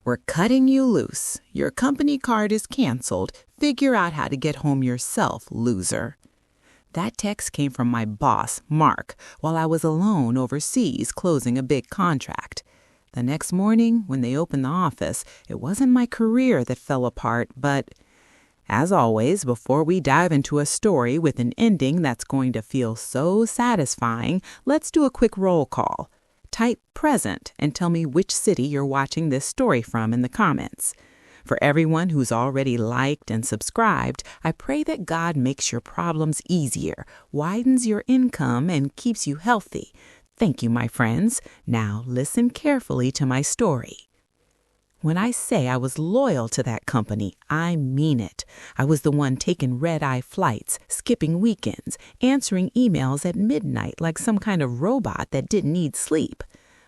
We're cutting you loose. Your company card is canceled. Figure out how to get home yourself, loser. That text came from my boss, Mark, while I was alone overseas closing a big contract. The next morning, when they opened the office, it wasn't my career that fell apart, but as always, before we dive into a story with an ending that's going to feel so satisfying, let's do a quick roll call. Type present and tell me which city you're watching this story from in the comments. For everyone who's already liked and subscribed, I pray that God makes your problems easier, widens your income, and keeps you healthy. Thank you, my friends. Now listen carefully to my story. When I say I was loyal to that company, I mean it. I was the one taking red-eye flights, skipping weekends, answering emails at midnight like some kind of robot that didn't need sleep.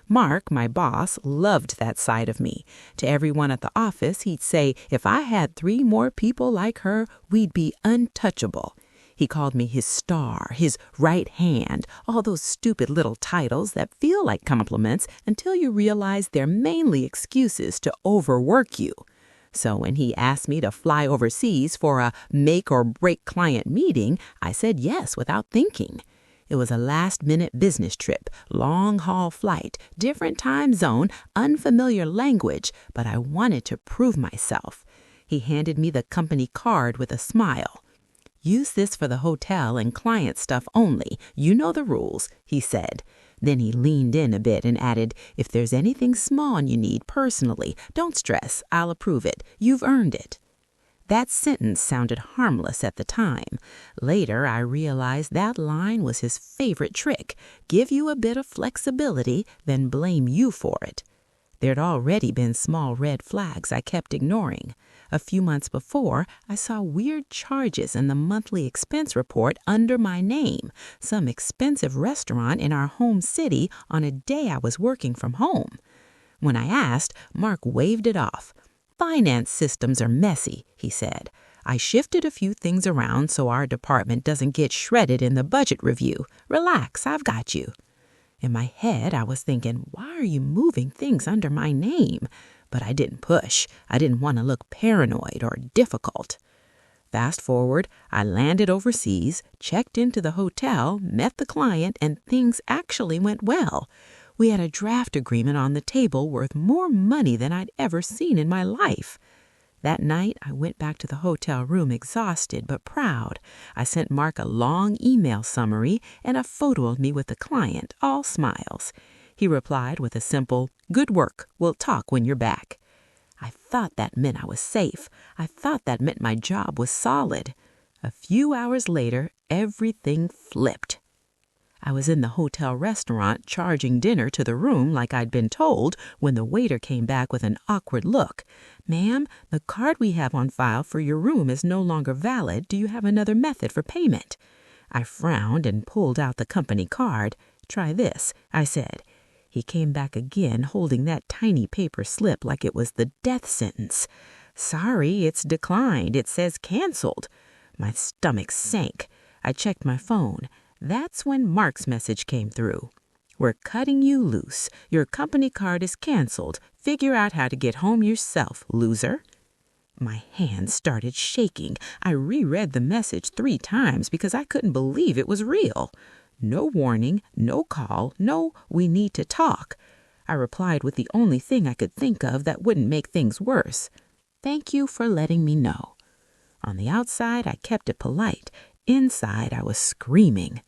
Mark, my boss, loved that side of me. To everyone at the office, he'd say if I had 3 more people like her, we'd be untouchable. He called me his star, his right hand, all those stupid little titles that feel like compliments until you realize they're mainly excuses to overwork you. So when he asked me to fly overseas for a make-or-break client meeting, I said yes without thinking. It was a last-minute business trip, long-haul flight, different time zone, unfamiliar language, but I wanted to prove myself. He handed me the company card with a smile. "Use this for the hotel and client stuff only. You know the rules," he said. Then he leaned in a bit and added, "If there's anything small you need personally, don't stress. I'll approve it. You've earned it." That sentence sounded harmless at the time. Later, I realized that line was his favorite trick. Give you a bit of flexibility, then blame you for it. There'd already been small red flags I kept ignoring. A few months before, I saw weird charges in the monthly expense report under my name, some expensive restaurant in our home city on a day I was working from home. When I asked, Mark waved it off. "Finance systems are messy," he said. "I shifted a few things around so our department doesn't get shredded in the budget review. Relax, I've got you." In my head, I was thinking, why are you moving things under my name? But I didn't push. I didn't want to look paranoid or difficult. Fast forward, I landed overseas, checked into the hotel, met the client, and things actually went well. We had a draft agreement on the table worth more money than I'd ever seen in my life. That night, I went back to the hotel room exhausted but proud. I sent Mark a long email summary and a photo of me with the client, all smiles. He replied with a simple, "Good work. We'll talk when you're back." I thought that meant I was safe. I thought that meant my job was solid. A few hours later, everything flipped. I was in the hotel restaurant charging dinner to the room like I'd been told when the waiter came back with an awkward look. "Ma'am, the card we have on file for your room is no longer valid. Do you have another method for payment?" I frowned and pulled out the company card. "Try this," I said. He came back again holding that tiny paper slip like it was the death sentence. "Sorry, it's declined. It says canceled." My stomach sank. I checked my phone. That's when Mark's message came through. "We're cutting you loose. Your company card is canceled. Figure out how to get home yourself, loser." My hands started shaking. I reread the message 3 times because I couldn't believe it was real. No warning, no call, no "we need to talk." I replied with the only thing I could think of that wouldn't make things worse. "Thank you for letting me know." On the outside, I kept it polite. Inside, I was screaming.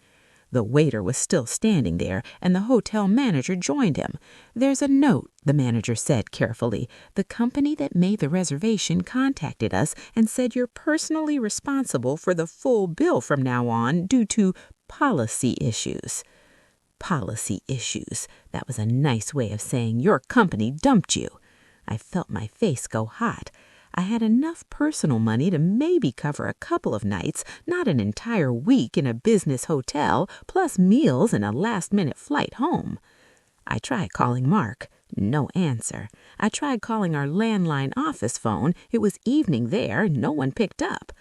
The waiter was still standing there, and the hotel manager joined him. "There's a note," the manager said carefully. "The company that made the reservation contacted us and said you're personally responsible for the full bill from now on due to policy issues." Policy issues. That was a nice way of saying your company dumped you. I felt my face go hot. I had enough personal money to maybe cover a couple of nights, not an entire week in a business hotel, plus meals and a last-minute flight home. I tried calling Mark. No answer. I tried calling our landline office phone. It was evening there. No one picked up.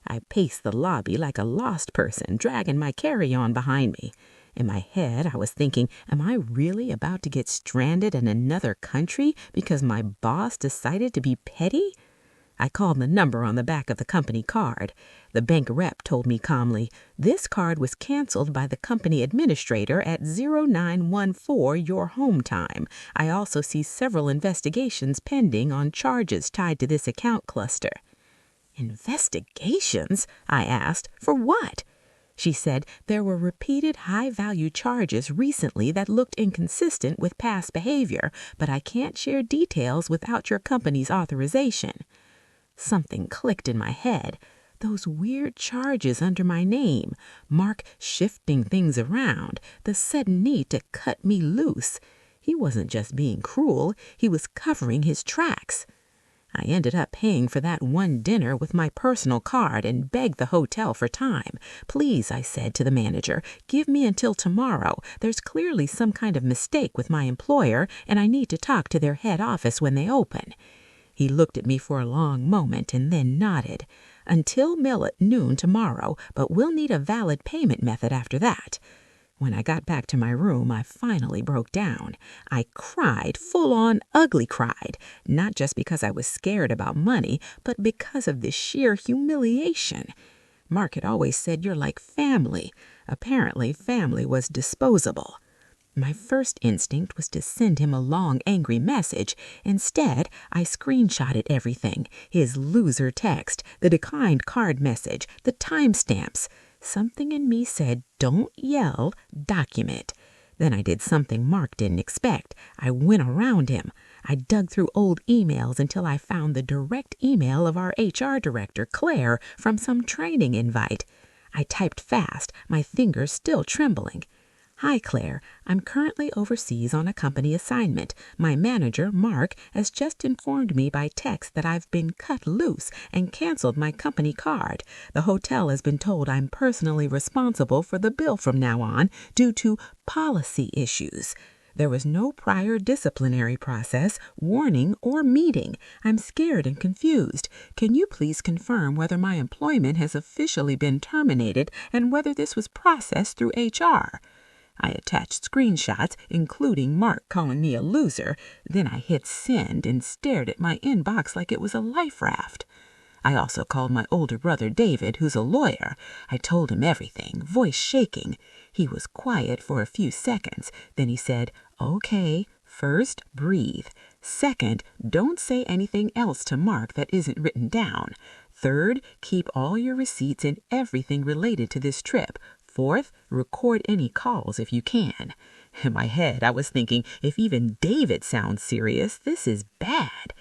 I paced the lobby like a lost person, dragging my carry-on behind me. In my head, I was thinking, am I really about to get stranded in another country because my boss decided to be petty? I called the number on the back of the company card. The bank rep told me calmly, this card was canceled by the company administrator at 0914 your home time. I also see several investigations pending on charges tied to this account cluster. Investigations? I asked. For what? She said there were repeated high-value charges recently that looked inconsistent with past behavior, but I can't share details without your company's authorization. Something clicked in my head. Those weird charges under my name, Mark shifting things around, the sudden need to cut me loose. He wasn't just being cruel, he was covering his tracks. I ended up paying for that one dinner with my personal card and begged the hotel for time. Please, I said to the manager, give me until tomorrow. There's clearly some kind of mistake with my employer, and I need to talk to their head office when they open. He looked at me for a long moment and then nodded. Until mail at noon tomorrow, but we'll need a valid payment method after that. When I got back to my room, I finally broke down. I cried, full-on ugly cried, not just because I was scared about money, but because of the sheer humiliation. Mark had always said, you're like family. Apparently, family was disposable. My first instinct was to send him a long, angry message. Instead, I screenshotted everything. His loser text, the declined card message, the timestamps. Something in me said, don't yell, document. Then I did something Mark didn't expect. I went around him. I dug through old emails until I found the direct email of our HR director, Claire, from some training invite. I typed fast, my fingers still trembling. Hi, Claire. I'm currently overseas on a company assignment. My manager, Mark, has just informed me by text that I've been cut loose and canceled my company card. The hotel has been told I'm personally responsible for the bill from now on due to policy issues. There was no prior disciplinary process, warning, or meeting. I'm scared and confused. Can you please confirm whether my employment has officially been terminated and whether this was processed through HR? I attached screenshots, including Mark calling me a loser. Then I hit send and stared at my inbox like it was a life raft. I also called my older brother David, who's a lawyer. I told him everything, voice shaking. He was quiet for a few seconds. Then he said, okay, first, breathe. Second, don't say anything else to Mark that isn't written down. Third, keep all your receipts and everything related to this trip. Fourth, record any calls if you can. In my head, I was thinking, if even David sounds serious, this is bad.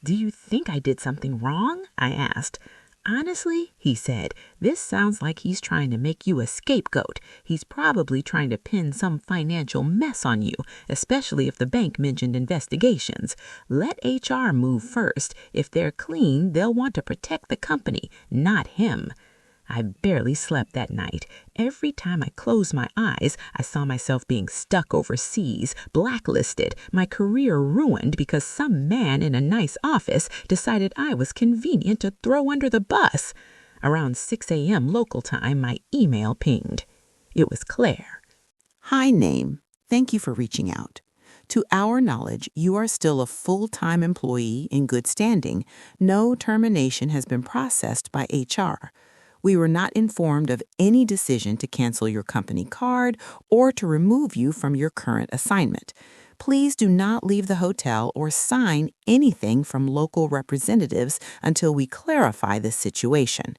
Do you think I did something wrong? I asked. Honestly, he said, this sounds like he's trying to make you a scapegoat. He's probably trying to pin some financial mess on you, especially if the bank mentioned investigations. Let HR move first. If they're clean, they'll want to protect the company, not him. I barely slept that night. Every time I closed my eyes, I saw myself being stuck overseas, blacklisted, my career ruined because some man in a nice office decided I was convenient to throw under the bus. Around 6 a.m. local time, my email pinged. It was Claire. Hi, name. Thank you for reaching out. To our knowledge, you are still a full-time employee in good standing. No termination has been processed by HR. We were not informed of any decision to cancel your company card or to remove you from your current assignment. Please do not leave the hotel or sign anything from local representatives until we clarify this situation.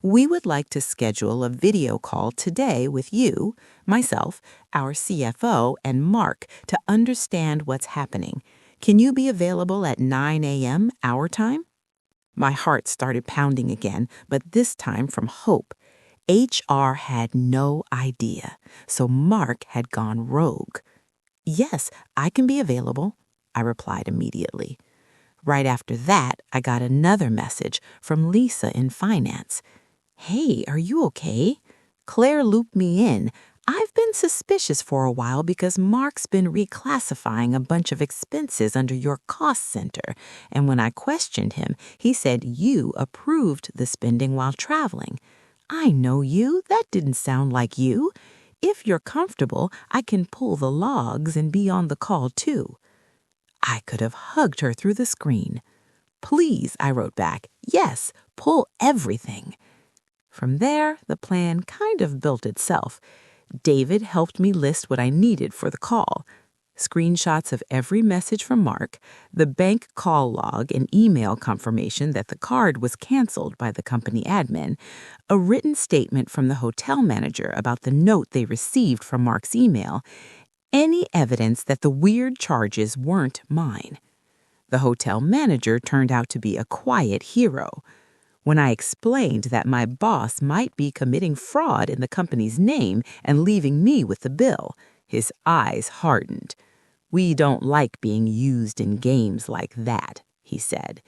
We would like to schedule a video call today with you, myself, our CFO, and Mark to understand what's happening. Can you be available at 9 a.m. our time? My heart started pounding again, but this time from hope. HR had no idea, so Mark had gone rogue. Yes, I can be available, I replied immediately. Right after that, I got another message from Lisa in finance. Hey, are you okay? Claire looped me in. I've been suspicious for a while because Mark's been reclassifying a bunch of expenses under your cost center, and when I questioned him, he said you approved the spending while traveling. I know you. That didn't sound like you. if you're comfortable, I can pull the logs and be on the call too." I could have hugged her through the screen. "Please," I wrote back. "Yes, pull everything." From there, the plan kind of built itself. David helped me list what I needed for the call: screenshots of every message from Mark, the bank call log and email confirmation that the card was canceled by the company admin, a written statement from the hotel manager about the note they received from Mark's email, any evidence that the weird charges weren't mine. The hotel manager turned out to be a quiet hero. When I explained that my boss might be committing fraud in the company's name and leaving me with the bill, his eyes hardened. "We don't like being used in games like that," he said.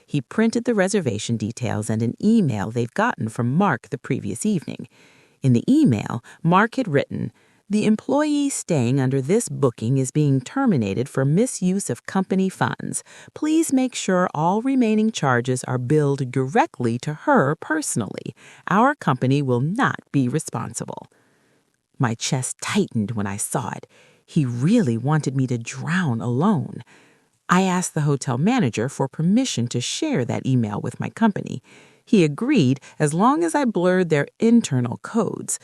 He printed the reservation details and an email they've gotten from Mark the previous evening. In the email, Mark had written, "The employee staying under this booking is being terminated for misuse of company funds. Please make sure all remaining charges are billed directly to her personally. Our company will not be responsible." My chest tightened when I saw it. He really wanted me to drown alone. I asked the hotel manager for permission to share that email with my company. He agreed as long as I blurred their internal codes.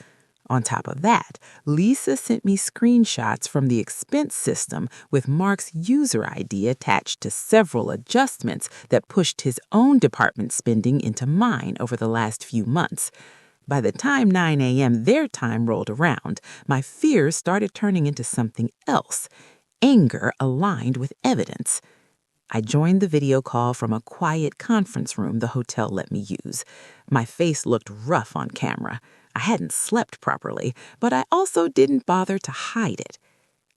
On top of that, Lisa sent me screenshots from the expense system with Mark's user ID attached to several adjustments that pushed his own department spending into mine over the last few months. By the time 9 a.m. their time rolled around, my fears started turning into something else: anger aligned with evidence. I joined the video call from a quiet conference room the hotel let me use. My face looked rough on camera. I hadn't slept properly, but I also didn't bother to hide it.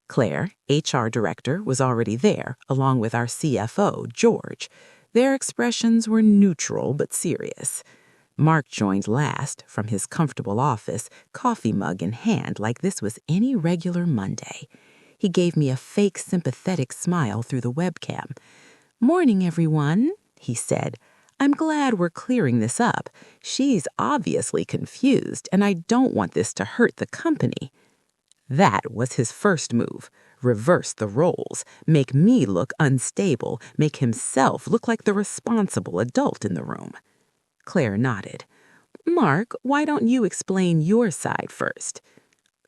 Claire, HR director, was already there, along with our CFO, George. Their expressions were neutral but serious. Mark joined last, from his comfortable office, coffee mug in hand like this was any regular Monday. He gave me a fake sympathetic smile through the webcam. "Morning, everyone," he said. "I'm glad we're clearing this up. She's obviously confused, and I don't want this to hurt the company." That was his first move. Reverse the roles, make me look unstable, make himself look like the responsible adult in the room. Claire nodded. "Mark, why don't you explain your side first?"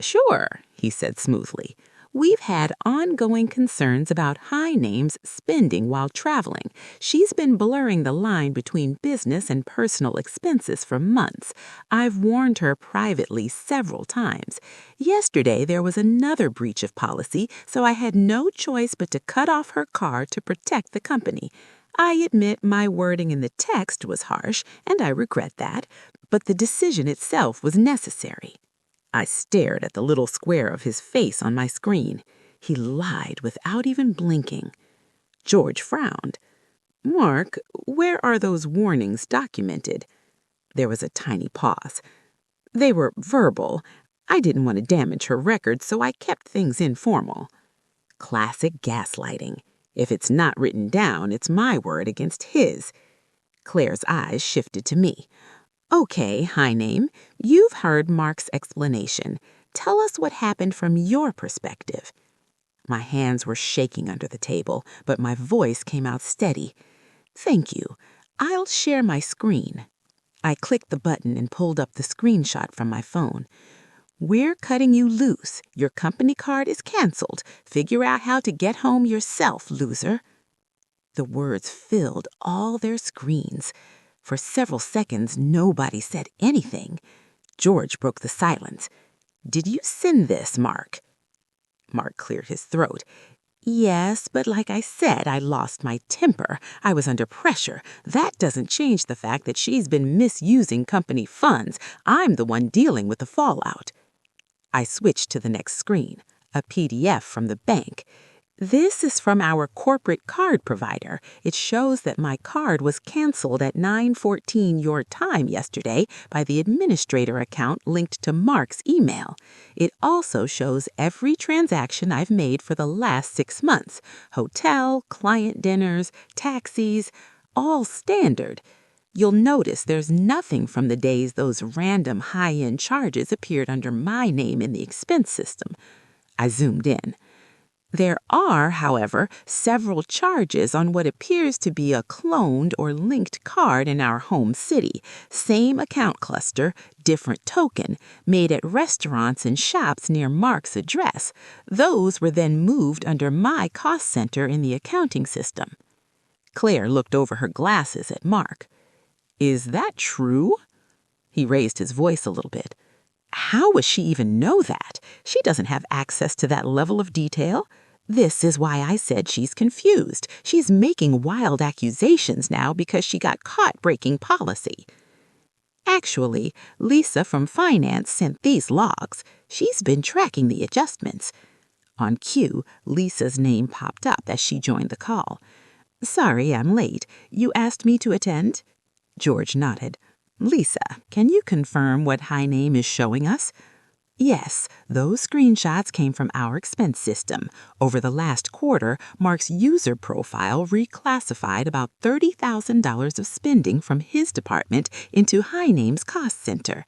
"Sure," he said smoothly. "We've had ongoing concerns about High Name's spending while traveling. She's been blurring the line between business and personal expenses for months. I've warned her privately several times. Yesterday, there was another breach of policy, so I had no choice but to cut off her card to protect the company. I admit my wording in the text was harsh, and I regret that, but the decision itself was necessary." I stared at the little square of his face on my screen. He lied without even blinking. George frowned. "Mark, where are those warnings documented?" There was a tiny pause. "They were verbal. I didn't want to damage her record, so I kept things informal." Classic gaslighting. If it's not written down, it's my word against his. Claire's eyes shifted to me. "Okay, High Name, you've heard Mark's explanation. Tell us what happened from your perspective." My hands were shaking under the table, but my voice came out steady. "Thank you. I'll share my screen." I clicked the button and pulled up the screenshot from my phone. "We're cutting you loose. Your company card is canceled. Figure out how to get home yourself, loser." The words filled all their screens. For several seconds, nobody said anything. George broke the silence. "Did you send this, Mark?" Mark cleared his throat. "Yes, but like I said, I lost my temper. I was under pressure. That doesn't change the fact that she's been misusing company funds. I'm the one dealing with the fallout." I switched to the next screen, a PDF from the bank. "This is from our corporate card provider. It shows that my card was canceled at 9:14 your time yesterday by the administrator account linked to Mark's email. It also shows every transaction I've made for the last 6 months. Hotel, client dinners, taxis, all standard. You'll notice there's nothing from the days those random high-end charges appeared under my name in the expense system. I zoomed in. There are, however, several charges on what appears to be a cloned or linked card in our home city. Same account cluster, different token, made at restaurants and shops near Mark's address. Those were then moved under my cost center in the accounting system. Claire looked over her glasses at Mark. Is that true? He raised his voice a little bit. How would she even know that? She doesn't have access to that level of detail. This is why I said she's confused. She's making wild accusations now because she got caught breaking policy. Actually, Lisa from finance sent these logs. She's been tracking the adjustments. On cue, Lisa's name popped up as she joined the call. Sorry, I'm late. You asked me to attend? George nodded. Lisa, can you confirm what high name is showing us? Yes, those screenshots came from our expense system. Over the last quarter, Mark's user profile reclassified about $30,000 of spending from his department into High Name's cost center.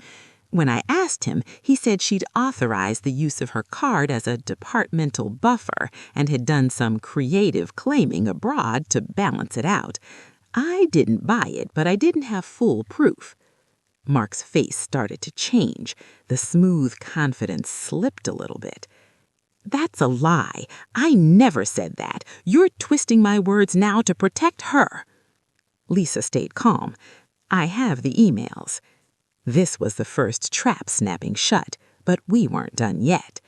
When I asked him, he said she'd authorized the use of her card as a departmental buffer and had done some creative claiming abroad to balance it out. I didn't buy it, but I didn't have full proof. Mark's face started to change. The smooth confidence slipped a little bit. That's a lie. I never said that. You're twisting my words now to protect her. Lisa stayed calm. I have the emails. This was the first trap snapping shut, but we weren't done yet.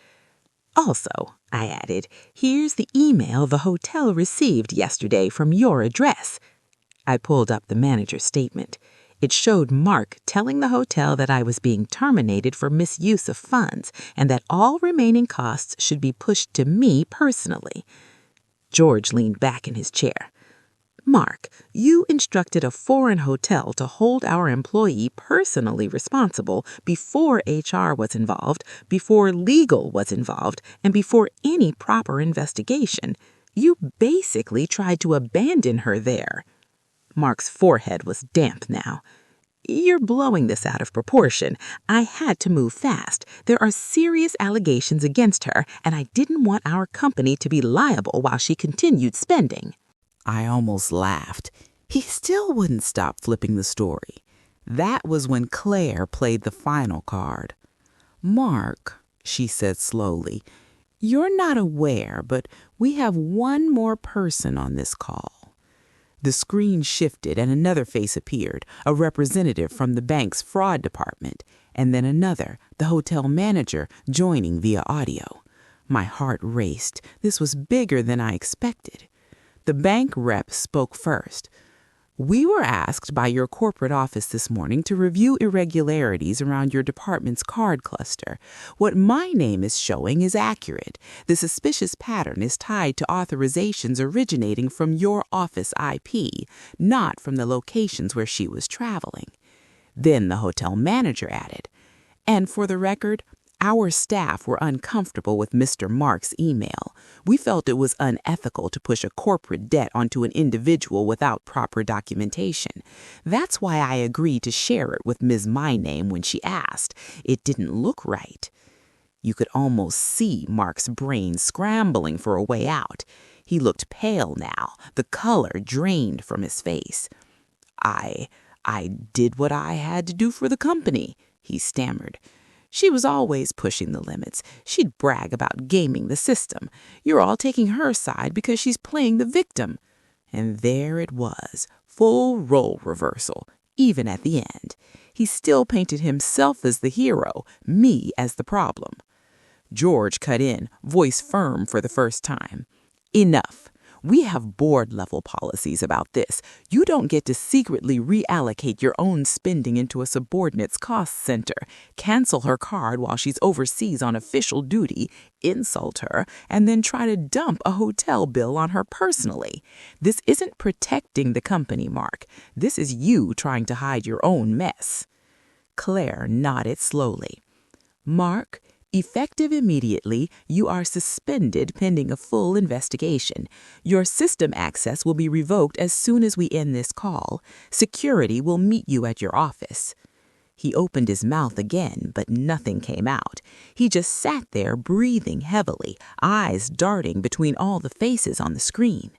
Also, I added, here's the email the hotel received yesterday from your address. I pulled up the manager's statement. It showed Mark telling the hotel that I was being terminated for misuse of funds and that all remaining costs should be pushed to me personally. George leaned back in his chair. Mark, you instructed a foreign hotel to hold our employee personally responsible before HR was involved, before legal was involved, and before any proper investigation. You basically tried to abandon her there. Mark's forehead was damp now. You're blowing this out of proportion. I had to move fast. There are serious allegations against her, and I didn't want our company to be liable while she continued spending. I almost laughed. He still wouldn't stop flipping the story. That was when Claire played the final card. Mark, she said slowly, you're not aware, but we have one more person on this call. The screen shifted and another face appeared, a representative from the bank's fraud department, and then another, the hotel manager, joining via audio. My heart raced. This was bigger than I expected. The bank rep spoke first. We were asked by your corporate office this morning to review irregularities around your department's card cluster. What my name is showing is accurate. The suspicious pattern is tied to authorizations originating from your office IP, not from the locations where she was traveling. Then the hotel manager added, and for the record, our staff were uncomfortable with Mr. Mark's email. We felt it was unethical to push a corporate debt onto an individual without proper documentation. That's why I agreed to share it with Ms. My Name when she asked. It didn't look right. You could almost see Mark's brain scrambling for a way out. He looked pale now, the color drained from his face. I did what I had to do for the company, he stammered. She was always pushing the limits. She'd brag about gaming the system. You're all taking her side because she's playing the victim. And there it was, full role reversal, even at the end. He still painted himself as the hero, me as the problem. George cut in, voice firm for the first time. Enough. We have board-level policies about this. You don't get to secretly reallocate your own spending into a subordinate's cost center, cancel her card while she's overseas on official duty, insult her, and then try to dump a hotel bill on her personally. This isn't protecting the company, Mark. This is you trying to hide your own mess. Claire nodded slowly. Mark, Effective immediately, you are suspended pending a full investigation. Your system access will be revoked as soon as we end this call. Security will meet you at your office." He opened his mouth again, but nothing came out. He just sat there breathing heavily, eyes darting between all the faces on the screen.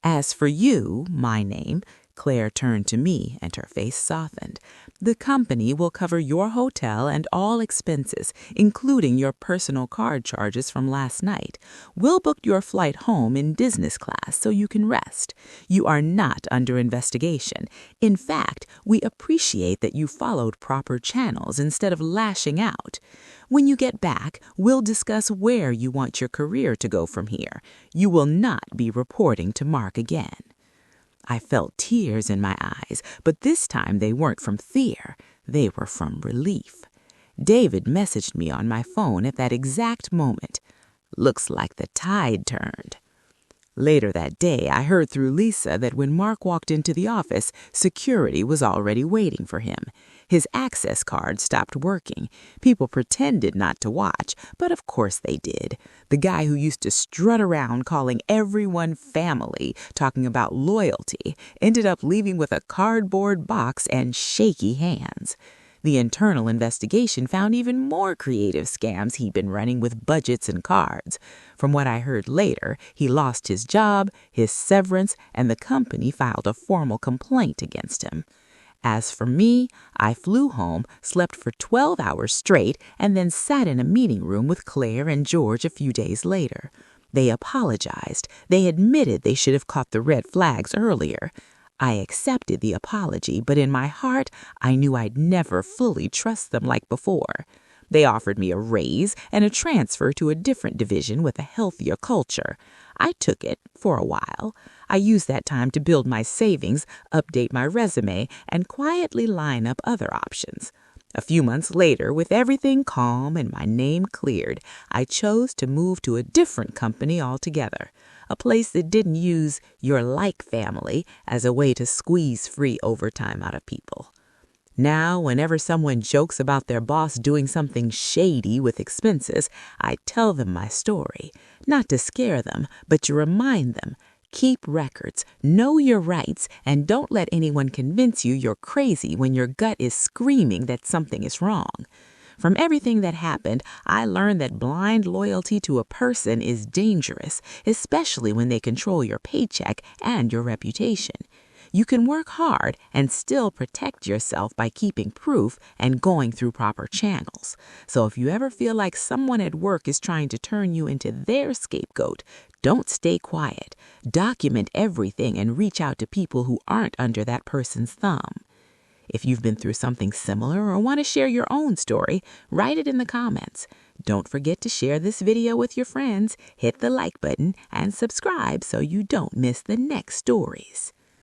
"As for you, my name," Claire turned to me and her face softened. "The company will cover your hotel and all expenses, including your personal card charges from last night. We'll book your flight home in business class so you can rest. You are not under investigation. In fact, we appreciate that you followed proper channels instead of lashing out. When you get back, we'll discuss where you want your career to go from here. You will not be reporting to Mark again." I felt tears in my eyes, but this time they weren't from fear. They were from relief. David messaged me on my phone at that exact moment. "Looks like the tide turned." Later that day, I heard through Lisa that when Mark walked into the office, security was already waiting for him. His access card stopped working. People pretended not to watch, but of course they did. The guy who used to strut around calling everyone family, talking about loyalty, ended up leaving with a cardboard box and shaky hands. The internal investigation found even more creative scams he'd been running with budgets and cards. From what I heard later, he lost his job, his severance, and the company filed a formal complaint against him. As for me, I flew home, slept for 12 hours straight, and then sat in a meeting room with Claire and George a few days later. They apologized. They admitted they should have caught the red flags earlier. I accepted the apology, but in my heart, I knew I'd never fully trust them like before. They offered me a raise and a transfer to a different division with a healthier culture. I took it for a while. I used that time to build my savings, update my resume, and quietly line up other options. A few months later, with everything calm and my name cleared, I chose to move to a different company altogether, a place that didn't use your like family as a way to squeeze free overtime out of people. Now, whenever someone jokes about their boss doing something shady with expenses, I tell them my story, not to scare them, but to remind them. Keep records, know your rights, and don't let anyone convince you you're crazy when your gut is screaming that something is wrong. From everything that happened, I learned that blind loyalty to a person is dangerous, especially when they control your paycheck and your reputation. You can work hard and still protect yourself by keeping proof and going through proper channels. So if you ever feel like someone at work is trying to turn you into their scapegoat, don't stay quiet. Document everything and reach out to people who aren't under that person's thumb. If you've been through something similar or want to share your own story, write it in the comments. Don't forget to share this video with your friends, hit the like button, and subscribe so you don't miss the next stories.